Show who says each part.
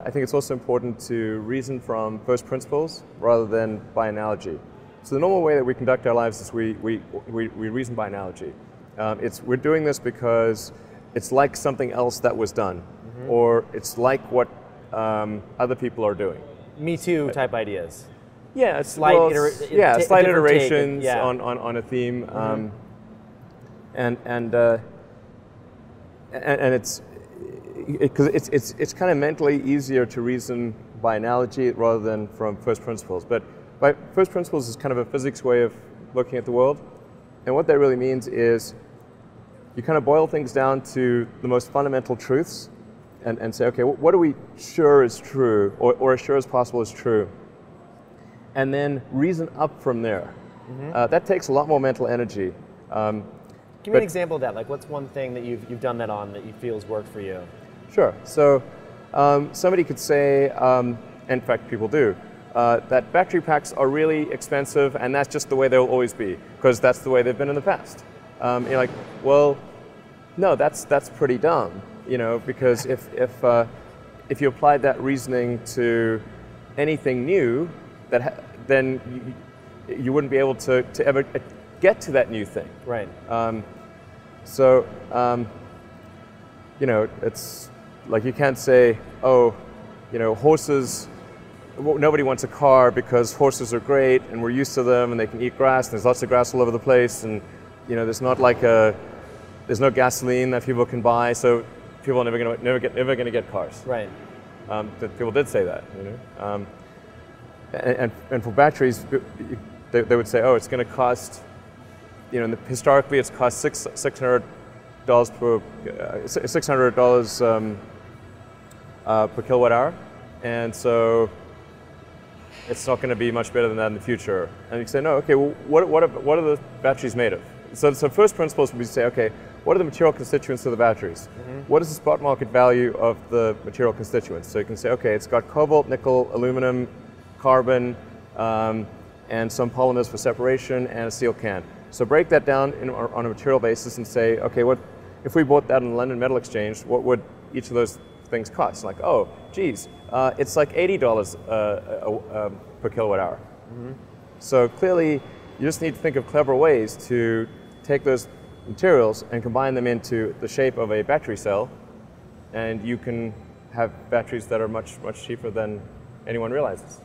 Speaker 1: I think it's also important to reason from first principles rather than by analogy. So the normal way that we conduct our lives is we reason by analogy. We're doing this because it's like something else that was done, or it's like what other people are doing.
Speaker 2: Me Too type ideas.
Speaker 1: Yeah,
Speaker 2: Slight
Speaker 1: iterations
Speaker 2: yeah.
Speaker 1: on a theme, and it's kind of mentally easier to reason by analogy rather than from first principles. But by first principles is kind of a physics way of looking at the world, and what that really means is you kind of boil things down to the most fundamental truths, and say, okay, what are we sure is true, or as sure as possible is true? And then reason up from there. That takes a lot more mental energy.
Speaker 2: Give me an example of that. Like, what's one thing that you've done that on that you feel has worked for you?
Speaker 1: Sure. So somebody could say, in fact people do, that battery packs are really expensive and that's just the way they'll always be, because that's the way they've been in the past. You're like, well, no, that's pretty dumb, because if you applied that reasoning to anything new, then you wouldn't be able to ever get to that new thing.
Speaker 2: Right.
Speaker 1: It's like you can't say, oh, horses, nobody wants a car because horses are great and we're used to them and they can eat grass and there's lots of grass all over the place, and there's no gasoline that people can buy, so people are never going to get cars.
Speaker 2: Right.
Speaker 1: People did say that. And for batteries, they would say, oh, it's going to cost, historically it's cost $600 per kilowatt hour, and so it's not going to be much better than that in the future. And you say, no, okay, well, what are the batteries made of? So first principles would be to say, okay, what are the material constituents of the batteries? What is the spot market value of the material constituents? So you can say, okay, it's got cobalt, nickel, aluminum, carbon, and some polymers for separation, and a steel can. So break that down on a material basis and say, okay, if we bought that on the London Metal Exchange, what would each of those things cost? Like, oh, geez, it's like $80 per kilowatt hour. So clearly, you just need to think of clever ways to take those materials and combine them into the shape of a battery cell, and you can have batteries that are much, much cheaper than anyone realizes.